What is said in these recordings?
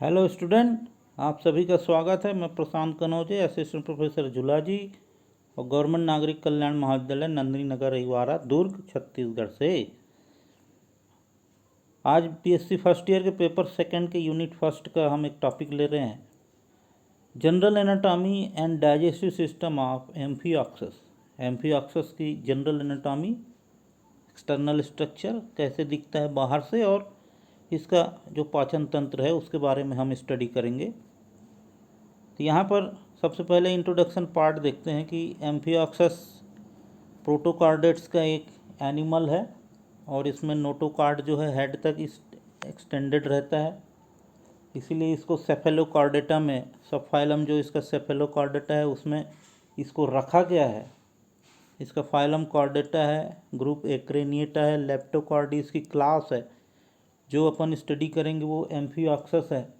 Hello student, आप सभी का स्वागत है। मैं प्रशांत कनौजे, असिस्टेंट प्रोफेसर जुलॉजी और गवर्नमेंट नागरिक कल्याण महाविद्यालय नंदिनी नगर रहीवाड़ा दुर्ग छत्तीसगढ़ से। आज बीएससी फर्स्ट ईयर के पेपर सेकंड के यूनिट फर्स्ट का हम एक टॉपिक ले रहे हैं, general anatomy and digestive system of amphioxus. Amphioxus की जनरल एनाटॉमी, एक्सटर्नल स्ट्रक्चर कैसे दिखता है बाहर से, और इसका जो पाचन तंत्र है उसके बारे में हम स्टडी करेंगे। तो यहाँ पर सबसे पहले इंट्रोडक्शन पार्ट देखते हैं कि एम्फिऑक्सस प्रोटोकार्डेट्स का एक एनिमल है और इसमें नोटोकार्ड जो है हेड तक एक्सटेंडेड रहता है, इसीलिए इसको सेफेलोकार्डेटा में, सब फाइलम जो इसका सेफेलोकार्डेटा है उसमें इसको रखा गया है। इसका फाइलम कॉर्डेटा है, ग्रुप एक्रेनिएटा है, लेप्टोकॉर्डी इसकी क्लास है। जो अपन स्टडी करेंगे वो एम्फिऑक्सस है।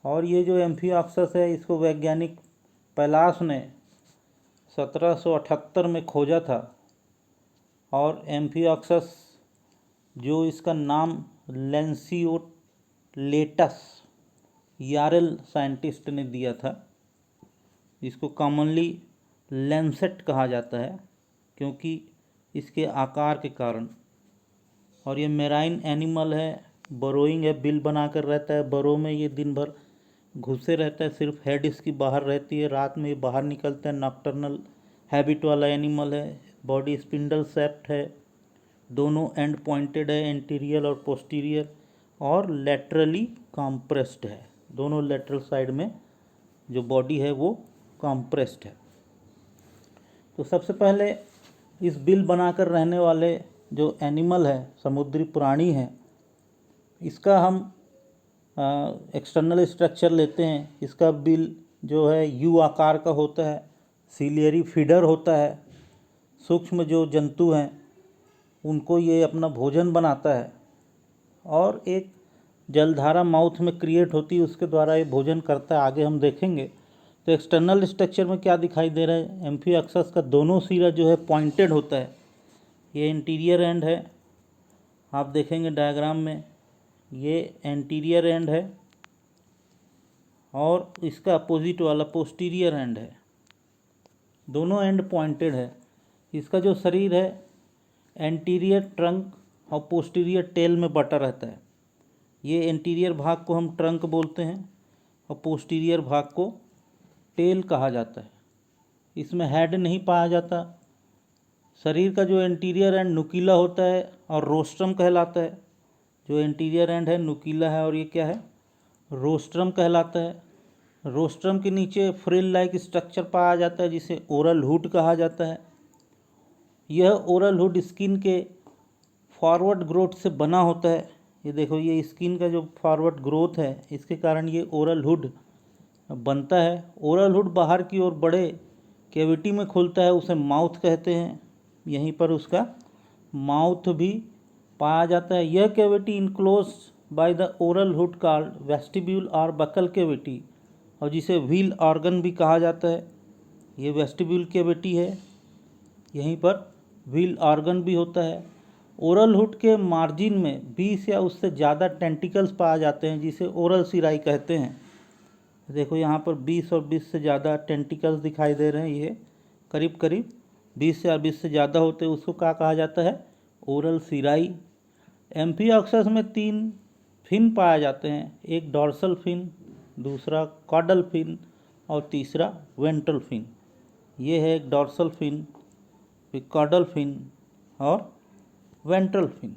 और ये जो एम्फिऑक्सस है इसको वैज्ञानिक पैलास ने 1778 में खोजा था। और एम्फिऑक्सस जो इसका नाम लैंसियोलेटस यारेल साइंटिस्ट ने दिया था, इसको कॉमनली लैंसेट कहा जाता है क्योंकि इसके आकार के कारण। और ये मेराइन एनिमल है, बरोइंग है, बिल बनाकर रहता है, बरो में ये दिन भर घुसे रहता है, सिर्फ हेड इसकी बाहर रहती है, रात में ये बाहर निकलता है। नॉक्टर्नल हैबिट वाला एनिमल है, बॉडी स्पिंडल शेप्ड है, दोनों एंड पॉइंटेड है, एंटीरियर और पोस्टीरियर, और लेटरली कॉम्प्रेस्ड है। दोनों लेटरल साइड में जो बॉडी है वो कॉम्प्रेस्ड है। तो सबसे पहले इस बिल बनाकर रहने वाले जो एनिमल है, समुद्री प्राणी है, इसका हम एक्सटर्नल स्ट्रक्चर लेते हैं। इसका बिल जो है यू आकार का होता है, सीलियरी फीडर होता है। सूक्ष्म जो जंतु हैं उनको ये अपना भोजन बनाता है, और एक जलधारा माउथ में क्रिएट होती है, उसके द्वारा ये भोजन करता है। आगे हम देखेंगे। तो एक्सटर्नल स्ट्रक्चर में क्या दिखाई दे रहा है, एम्फिऑक्सस का दोनों सिरा जो है पॉइंटेड होता है। ये इंटीरियर एंड है, आप देखेंगे डायग्राम में, ये एंटीरियर एंड है, और इसका अपोजिट वाला पोस्टीरियर एंड है। दोनों एंड पॉइंटेड है। इसका जो शरीर है एंटीरियर ट्रंक और पोस्टीरियर टेल में बटा रहता है। ये एंटीरियर भाग को हम ट्रंक बोलते हैं और पोस्टीरियर भाग को टेल कहा जाता है। इसमें हेड नहीं पाया जाता। शरीर का जो एंटीरियर एंड नुकीला होता है और रोस्ट्रम कहलाता है। जो एंटीरियर एंड है नुकीला है, और ये क्या है, रोस्ट्रम कहलाता है। रोस्ट्रम के नीचे फ्रिल लाइक स्ट्रक्चर पाया जाता है जिसे ओरल हुड कहा जाता है। यह ओरल हुड स्किन के फॉरवर्ड ग्रोथ से बना होता है। ये देखो, ये स्किन का जो फॉरवर्ड ग्रोथ है इसके कारण ये ओरल हुड बनता है। ओरल हुड बाहर की ओर बड़े कैविटी में खुलता है, उसे माउथ कहते हैं। यहीं पर उसका माउथ भी पाया जाता है। यह cavity enclose by the oral hood called vestibule और बकल कैविटी, और जिसे व्हील ऑर्गन भी कहा जाता है। ये वेस्टिब्यूल कैविटी है, यहीं पर व्हील ऑर्गन भी होता है। ओरल हुड के मार्जिन में 20 या उससे ज़्यादा टेंटिकल्स पाए जाते हैं जिसे ओरल सिराई कहते हैं। देखो यहाँ पर 20 और 20 से ज़्यादा टेंटिकल्स दिखाई दे रहे हैं। ये करीब करीब 20 या 20 से ज़्यादा होते हैं, उसको क्या कहा जाता है, ओरल सिराई। एम्फिऑक्सस में 3 फिन पाए जाते हैं, एक डॉर्सल फिन, दूसरा कॉडल फिन और तीसरा वेंट्रल फिन। ये है एक डॉर्सल फिन, फिर कॉडल फिन और वेंट्रल फिन।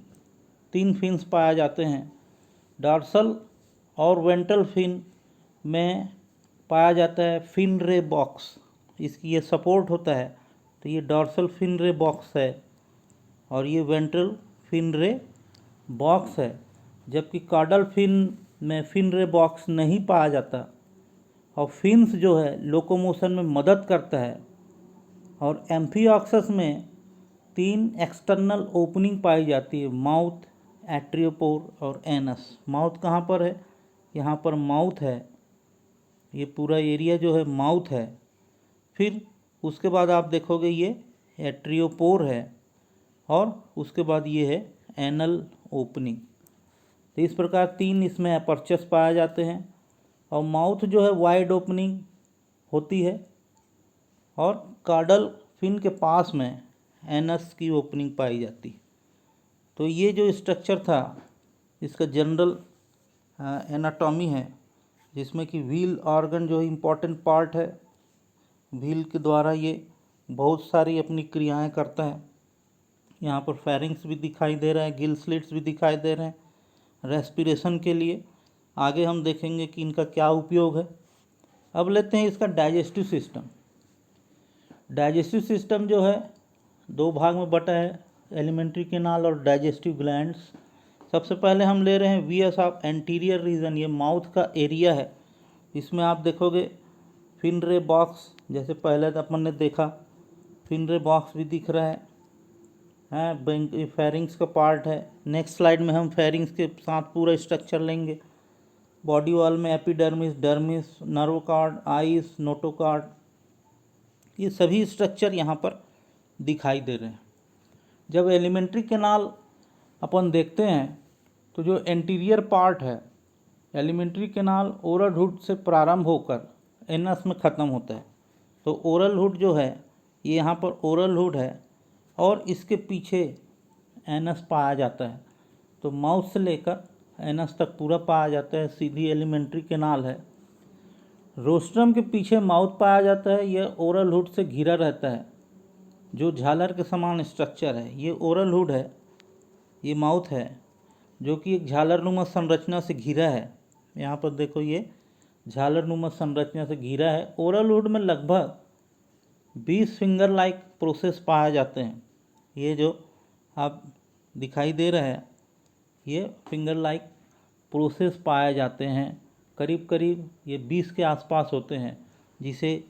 3 फिन्स पाए जाते हैं। डॉर्सल और वेंट्रल फिन में पाया जाता है फिन रे बॉक्स, इसकी ये सपोर्ट होता है। तो ये डॉर्सल फिन रे बॉक्स है और ये वेंट्रल फिन रे बॉक्स है। जबकि कॉडल फिन में फिन रे बॉक्स नहीं पाया जाता, और फिन्स जो है लोकोमोशन में मदद करता है। और एम्फिऑक्सस में 3 एक्सटर्नल ओपनिंग पाई जाती है, माउथ, एट्रियोपोर और एनस। माउथ कहाँ पर है, यहाँ पर माउथ है, ये पूरा एरिया जो है माउथ है। फिर उसके बाद आप देखोगे ये एट्रियोपोर है, और उसके बाद ये है एनल ओपनिंग। तो इस प्रकार 3 इसमें अपर्चर्स पाए जाते हैं। और माउथ जो है वाइड ओपनिंग होती है और कार्डल फिन के पास में एनस की ओपनिंग पाई जाती। तो ये जो स्ट्रक्चर था इसका जनरल एनाटॉमी है, जिसमें कि व्हील ऑर्गन जो इम्पोर्टेंट पार्ट है। व्हील के द्वारा ये बहुत सारी अपनी क्रियाएं करता है। यहाँ पर फेरिंग्स भी दिखाई दे रहा है, गिल स्लिट्स भी दिखाई दे रहे हैं रेस्पिरेशन के लिए। आगे हम देखेंगे कि इनका क्या उपयोग है। अब लेते हैं इसका डाइजेस्टिव सिस्टम। डाइजेस्टिव सिस्टम जो है 2 भाग में बटा है, एलिमेंट्री कैनाल और डाइजेस्टिव ग्लैंड्स। सबसे पहले हम ले रहे हैं वीएस ऑफ एंटीरियर रीजन, ये माउथ का एरिया है। इसमें आप देखोगे फिनरे बॉक्स, जैसे पहले तो अपन ने देखा फिनरे बॉक्स भी दिख रहा है, फेरिंग्स का पार्ट है। नेक्स्ट स्लाइड में हम फेरिंग्स के साथ पूरा स्ट्रक्चर लेंगे। बॉडी वॉल में epidermis, dermis, nerve card, ice, notochord, ये सभी स्ट्रक्चर यहाँ पर दिखाई दे रहे हैं। जब एलिमेंट्री कैनाल अपन देखते हैं तो जो एंटीरियर पार्ट है, एलिमेंट्री कैनाल ओरल हुड से प्रारंभ होकर एनस में ख़त्म होता है। तो ओरल हुड जो है ये यहाँ पर ओरल हुड है और इसके पीछे एनस पाया जाता है। तो माउथ से लेकर एनस तक पूरा पाया जाता है, सीधी एलिमेंट्री कैनाल है। रोस्ट्रम के पीछे माउथ पाया जाता है, यह ओरल हुड से घिरा रहता है, जो झालर के समान स्ट्रक्चर है। ये ओरल हुड है, ये माउथ है, जो कि एक झालरनुमा संरचना से घिरा है। यहाँ पर देखो ये झालरनुमा संरचना से घिरा है। ओरल हुड में लगभग 20 फिंगर लाइक प्रोसेस पाए जाते हैं। ये जो आप दिखाई दे रहा है ये फिंगर लाइक प्रोसेस पाए जाते हैं। करीब करीब ये 20 के आसपास होते हैं, जिसे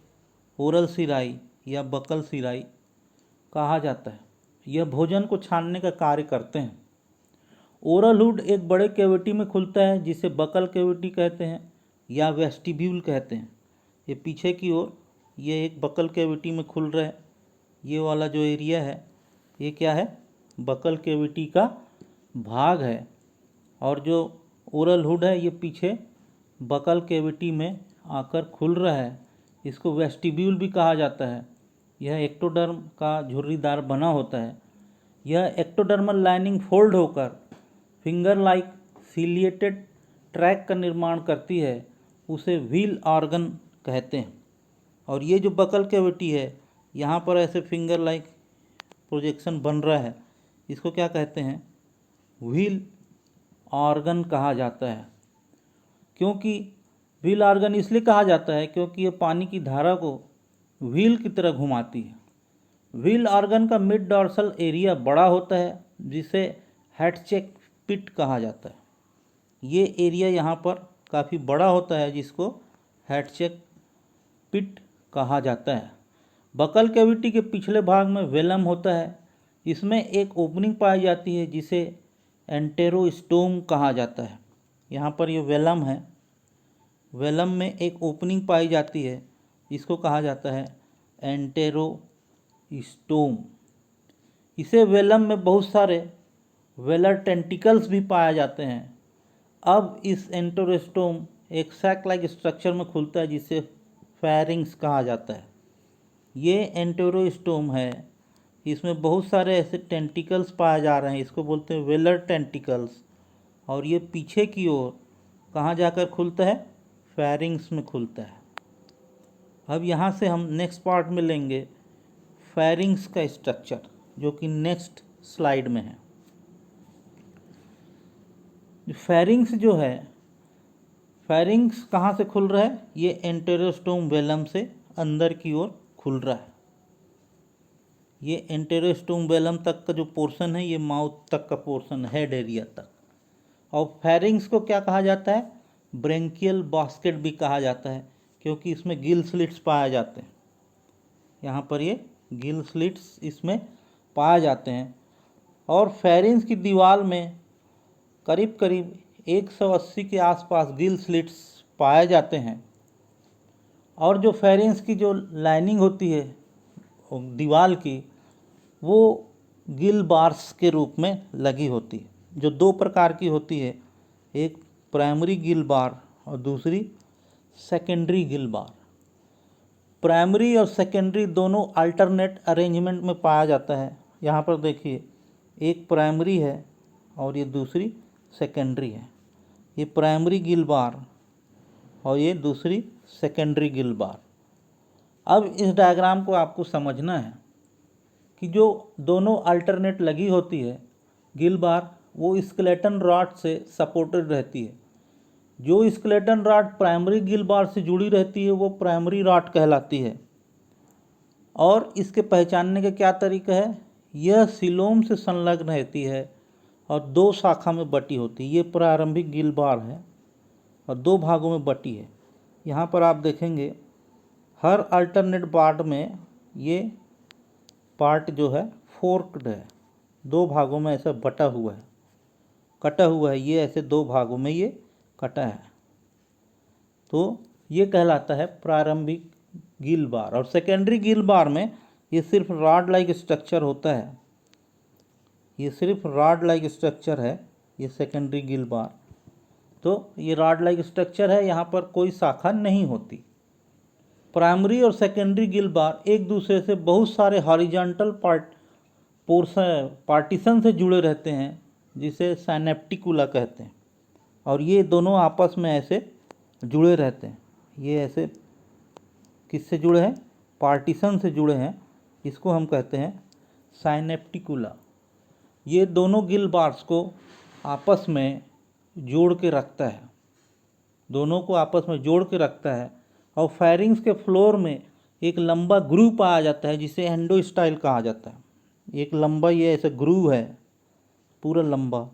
ओरल सिराई या बकल सिराई कहा जाता है। यह भोजन को छानने का कार्य करते हैं। ओरल हुड एक बड़े कैविटी में खुलता है, जिसे बकल कैविटी कहते हैं या वेस्टिब्यूल कहते हैं। ये पीछे की ओर ये एक बकल कैविटी में खुल रहा है। ये वाला जो एरिया है ये क्या है, बकल कैविटी का भाग है। और जो ओरल हुड है ये पीछे बकल कैविटी में आकर खुल रहा है, इसको वेस्टिब्यूल भी कहा जाता है। यह एक्टोडर्म का झुर्रीदार बना होता है। यह एक्टोडर्मल लाइनिंग फोल्ड होकर फिंगर लाइक सीलिएटेड ट्रैक का निर्माण करती है, उसे व्हील ऑर्गन कहते हैं। और ये जो बकल कैविटी है यहाँ पर ऐसे फिंगर लाइक प्रोजेक्शन बन रहा है, इसको क्या कहते हैं, व्हील ऑर्गन कहा जाता है। क्योंकि व्हील ऑर्गन इसलिए कहा जाता है क्योंकि ये पानी की धारा को व्हील की तरह घुमाती है। व्हील ऑर्गन का मिड डॉर्सल एरिया बड़ा होता है, जिसे हेडचेक पिट कहा जाता है। ये एरिया यहाँ पर काफ़ी बड़ा होता है, जिसको हेडचेक पिट कहा जाता है। बकल कैविटी के पिछले भाग में वेलम होता है। इसमें एक ओपनिंग पाई जाती है, जिसे एंटेरोस्टोम कहा जाता है। यहाँ पर ये वेलम है, वेलम में एक ओपनिंग पाई जाती है, इसको कहा जाता है एंटेरोस्टोम। इसे वेलम में बहुत सारे वेलर टेंटिकल्स भी पाए जाते हैं। अब इस एंटेरोस्टोम एक सैक लाइक स्ट्रक्चर में खुलता है, जिसे फेरिंग्स कहा जाता है। ये एंटेरोस्टोम है, इसमें बहुत सारे ऐसे टेंटिकल्स पाए जा रहे हैं, इसको बोलते हैं वेलर टेंटिकल्स। और ये पीछे की ओर कहाँ जाकर खुलता है, फेरिंग्स में खुलता है। अब यहाँ से हम नेक्स्ट पार्ट में लेंगे फेरिंग्स का स्ट्रक्चर, जो कि नेक्स्ट स्लाइड में है। फेरिंग्स जो है, फेरिंग्स कहाँ से खुल रहा है, ये एंटेरोस्टोम वेलम से अंदर की ओर खुल रहा है। ये एंटेरोस्टोम वेलम तक का जो पोर्शन है, ये माउथ तक का पोर्शन है, हेड एरिया तक। और फेरिंग्स को क्या कहा जाता है, ब्रेंकियल बास्केट भी कहा जाता है, क्योंकि इसमें गिल स्लिट्स पाए जाते हैं। यहाँ पर ये गिल स्लिट्स इसमें पाए जाते हैं। और फेरिंग्स की दीवार में करीब करीब 180 के आसपास गिल स्लिट्स पाए जाते हैं। और जो फेरिंग्स की जो लाइनिंग होती है दीवार की, वो गिल बार्स के रूप में लगी होती है, जो 2 प्रकार की होती है। एक प्राइमरी गिल बार और दूसरी सेकेंडरी गिल बार। प्राइमरी और सेकेंडरी दोनों अल्टरनेट अरेंजमेंट में पाया जाता है। यहाँ पर देखिए, एक प्राइमरी है और ये दूसरी सेकेंडरी है। ये प्राइमरी गिल बार और ये दूसरी सेकेंडरी गिल बार। अब इस डायग्राम को आपको समझना है कि जो दोनों अल्टरनेट लगी होती है गिल बार, वो स्केलेटन रॉड से सपोर्टेड रहती है। जो स्केलेटन रॉड प्राइमरी गिल बार से जुड़ी रहती है वो प्राइमरी रॉड कहलाती है। और इसके पहचानने का क्या तरीका है, यह सिलोम से संलग्न रहती है और दो शाखा में बटी होती है। ये प्रारंभिक गिल बार है और दो भागों में बटी है। यहाँ पर आप देखेंगे हर अल्टरनेट पार्ट में ये पार्ट जो है फोर्क्ड है, दो भागों में ऐसा बटा हुआ है, कटा हुआ है। ये ऐसे दो भागों में ये कटा है, तो ये कहलाता है प्रारंभिक गिल बार। और सेकेंडरी गिल बार में ये सिर्फ रॉड लाइक स्ट्रक्चर होता है, ये सिर्फ रॉड लाइक स्ट्रक्चर है ये सेकेंडरी गिल बार। तो ये रॉड लाइक स्ट्रक्चर है, यहाँ पर कोई शाखा नहीं होती। प्राइमरी और सेकेंडरी गिल बार एक दूसरे से बहुत सारे हॉरिजॉन्टल पार्टीशन से जुड़े रहते हैं, जिसे साइनेप्टिकुला कहते हैं। और ये दोनों आपस में ऐसे जुड़े रहते हैं। ये ऐसे किससे जुड़े हैं, पार्टीशन से जुड़े हैं, इसको हम कहते हैं साइनेप्टिकुला। ये दोनों गिल बार्स को आपस में जोड़ के रखता है, दोनों को आपस में जोड़ के रखता है। और फेरिंग्स के फ्लोर में एक लंबा ग्रूव पाया जाता है जिसे एंडोस्टाइल कहा जाता है। एक लंबा ये ऐसा ग्रूव है पूरा लंबा,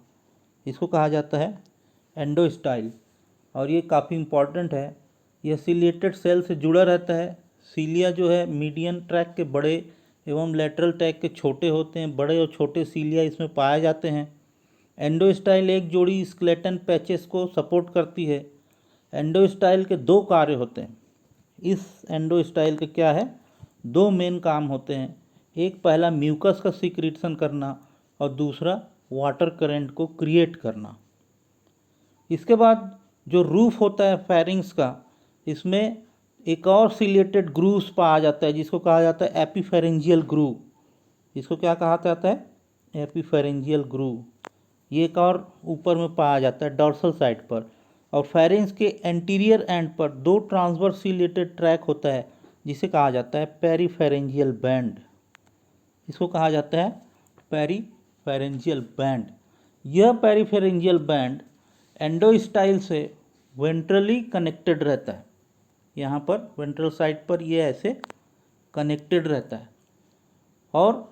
इसको कहा जाता है एंडोस्टाइल। और ये काफ़ी इम्पॉर्टेंट है, यह सिलिएटेड सेल से जुड़ा रहता है। सीलिया जो है मीडियन ट्रैक के बड़े एवं लेटरल ट्रैक के छोटे होते हैं। बड़े और छोटे सीलिया इसमें पाए जाते हैं। एंडोस्टाइल एक जोड़ी स्केलेटन पैचेस को सपोर्ट करती है। एंडोस्टाइल के दो कार्य होते हैं। इस एंडोस्टाइल के क्या है, दो मेन काम होते हैं। एक पहला म्यूकस का सिक्रीशन करना और दूसरा वाटर करंट को क्रिएट करना। इसके बाद जो रूफ होता है फेरिंग्स का, इसमें एक और सिलेटेड ग्रूव्स पाया जाता है जिसको कहा जाता है एपीफेरेंजियल ग्रूव। इसको क्या कहा जाता है, एपीफेरेंजियल ग्रूव। ये एक और ऊपर में पाया जाता है डॉर्सल साइड पर। और फेरिंग्स के एंटीरियर एंड पर दो ट्रांसवर्स सिलेटेड ट्रैक होता है जिसे कहा जाता है पेरीफेरेंजियल बैंड। इसको कहा जाता है पेरीफेरेंजियल बैंड। यह पेरीफेरेंजियल बैंड एंडोस्टाइल से वेंट्रली कनेक्टेड रहता है। यहाँ पर वेंट्रल साइड पर यह ऐसे कनेक्टेड रहता है। और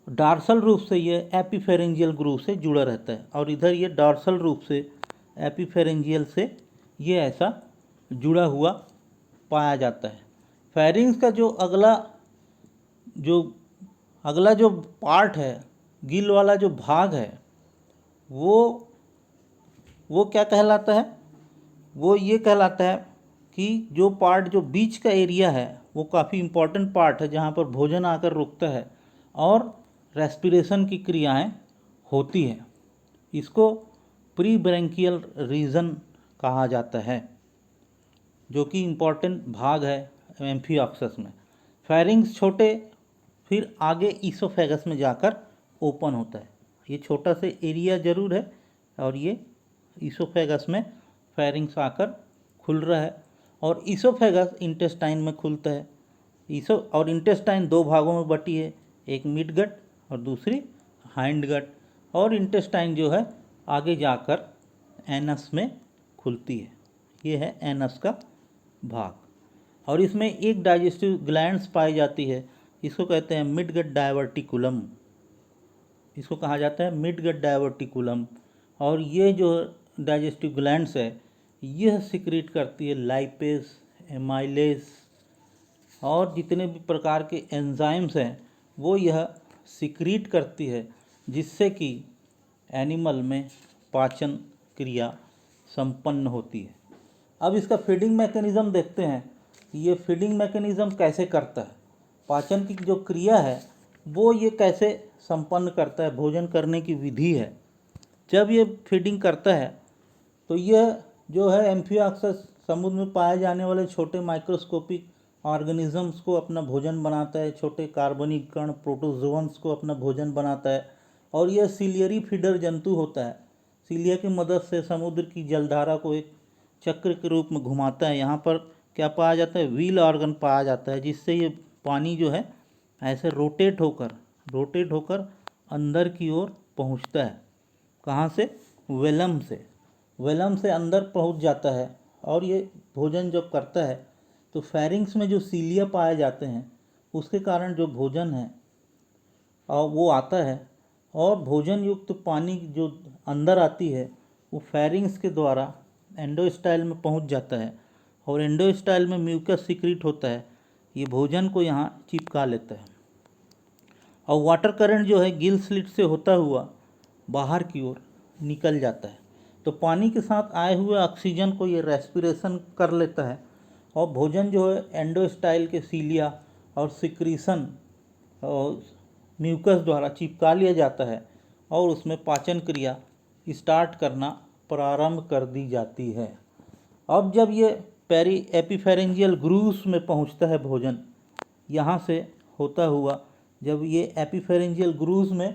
डॉर्सल रूप से यह एपीफेरेंजियल ग्रूव से जुड़ा रहता है। और इधर ये डॉर्सल रूप से एपीफेरेंजियल से ये ऐसा जुड़ा हुआ पाया जाता है। फेरिंग्स का जो अगला जो पार्ट है, गिल वाला जो भाग है, वो क्या कहलाता है, वो ये कहलाता है कि जो पार्ट जो बीच का एरिया है वो काफ़ी इम्पोर्टेंट पार्ट है, जहाँ पर भोजन आकर रुकता है और रेस्पिरेशन की क्रियाएं होती हैं। इसको प्री ब्रैंकियल रीजन कहा जाता है, जो कि इम्पॉर्टेंट भाग है एम्फिऑक्सस में। फेरिंग्स छोटे, फिर आगे ईसोफेगस में जाकर ओपन होता है। ये छोटा सा एरिया जरूर है और ये ईसोफेगस में फेरिंग्स आकर खुल रहा है। और ईसोफेगस इंटेस्टाइन में खुलता है। और इंटेस्टाइन दो भागों में बटी है, एक मिड गट और दूसरी हाइंड गट। और इंटेस्टाइन जो है आगे जाकर एनस में खुलती है। ये है एनस का भाग। और इसमें एक डाइजेस्टिव ग्लैंड्स पाई जाती है, इसको कहते हैं मिड गट डायवर्टिकुलम। इसको कहा जाता है मिड गट डायवर्टिकुलम। और ये जो डाइजेस्टिव ग्लैंड्स है यह सिक्रीट करती है लाइपेज, एमाइलेज और जितने भी प्रकार के एंजाइम्स हैं वो यह सिक्रीट करती है, जिससे कि एनिमल में पाचन क्रिया संपन्न होती है। अब इसका फीडिंग मैकेनिज़्म देखते हैं कि ये फीडिंग मैकेनिज़्म कैसे करता है, पाचन की जो क्रिया है वो ये कैसे संपन्न करता है, भोजन करने की विधि है। जब ये फीडिंग करता है तो यह जो है एम्फिओक्सस समुद्र में पाए जाने वाले छोटे माइक्रोस्कोपिक ऑर्गेनिजम्स को अपना भोजन बनाता है, छोटे कार्बनिक कण प्रोटोजोअन्स को अपना भोजन बनाता है। और यह सीलियरी फीडर जंतु होता है। सीलिया की मदद से समुद्र की जलधारा को एक चक्र के रूप में घुमाता है। यहाँ पर क्या पाया जाता है, व्हील ऑर्गन पाया जाता है, जिससे ये पानी जो है ऐसे रोटेट होकर अंदर की ओर पहुँचता है। कहाँ से, वेलम से अंदर पहुँच जाता है। और ये भोजन जब करता है तो फेरिंग्स में जो सीलिया पाए जाते हैं उसके कारण जो भोजन है और वो आता है, और भोजन युक्त पानी जो अंदर आती है वो फेरिंग्स के द्वारा एंडोस्टाइल में पहुंच जाता है, और एंडोस्टाइल में म्यूकस सीक्रेट होता है, ये भोजन को यहाँ चिपका लेता है। और वाटर करंट जो है गिल स्लिट से होता हुआ बाहर की ओर निकल जाता है। तो पानी के साथ आए हुए ऑक्सीजन को ये रेस्पिरेशन कर लेता है, और भोजन जो है एंडोस्टाइल के सीलिया और सिक्रीशन और म्यूकस द्वारा चिपका लिया जाता है, और उसमें पाचन क्रिया स्टार्ट करना प्रारंभ कर दी जाती है। अब जब ये पेरी एपिफेरेंजियल ग्रूव्स में पहुंचता है भोजन, यहाँ से होता हुआ जब ये एपिफेरेंजियल ग्रूव्स में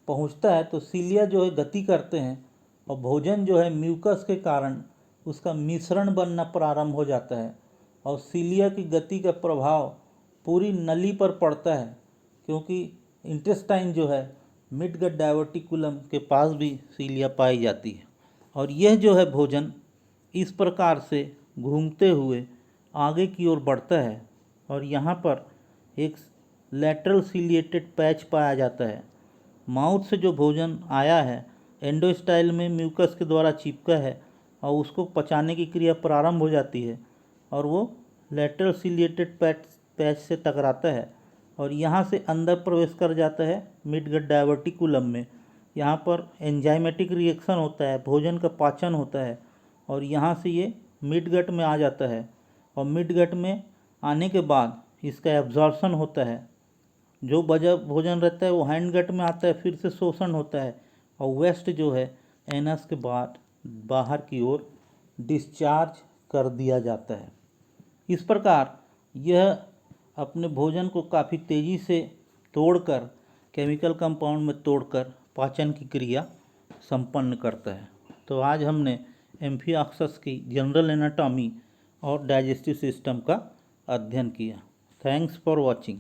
पहुंचता है तो सीलिया जो है गति करते हैं, और भोजन जो है म्यूकस के कारण उसका मिश्रण बनना प्रारंभ हो जाता है। और सीलिया की गति का प्रभाव पूरी नली पर पड़ता है, क्योंकि इंटेस्टाइन जो है मिड गट डाइवर्टिकुलम के पास भी सीलिया पाई जाती है। और यह जो है भोजन इस प्रकार से घूमते हुए आगे की ओर बढ़ता है, और यहाँ पर एक लैटरल सीलिएटेड पैच पाया जाता है। माउथ से जो भोजन आया है एंडोस्टाइल में म्यूकस के द्वारा चिपका है, और उसको पचाने की क्रिया प्रारंभ हो जाती है, और वो लैटरल सीलिएटेड पैच से टकराता है, और यहाँ से अंदर प्रवेश कर जाता है मिडगट डाइवर्टिकुलम में। यहाँ पर एंजाइमेटिक रिएक्शन होता है, भोजन का पाचन होता है, और यहाँ से ये मिडगट में आ जाता है। और मिडगट में आने के बाद इसका एब्जॉर्प्शन होता है, जो बचा भोजन रहता है वो हैंडगट में आता है, फिर से शोषण होता है, और वेस्ट जो है एनस के बाद बाहर की ओर डिस्चार्ज कर दिया जाता है। इस प्रकार यह अपने भोजन को काफ़ी तेज़ी से तोड़कर, केमिकल कंपाउंड में तोड़कर पाचन की क्रिया संपन्न करता है। तो आज हमने एम्फिओक्सस की जनरल एनाटॉमी और डाइजेस्टिव सिस्टम का अध्ययन किया। Thanks for watching.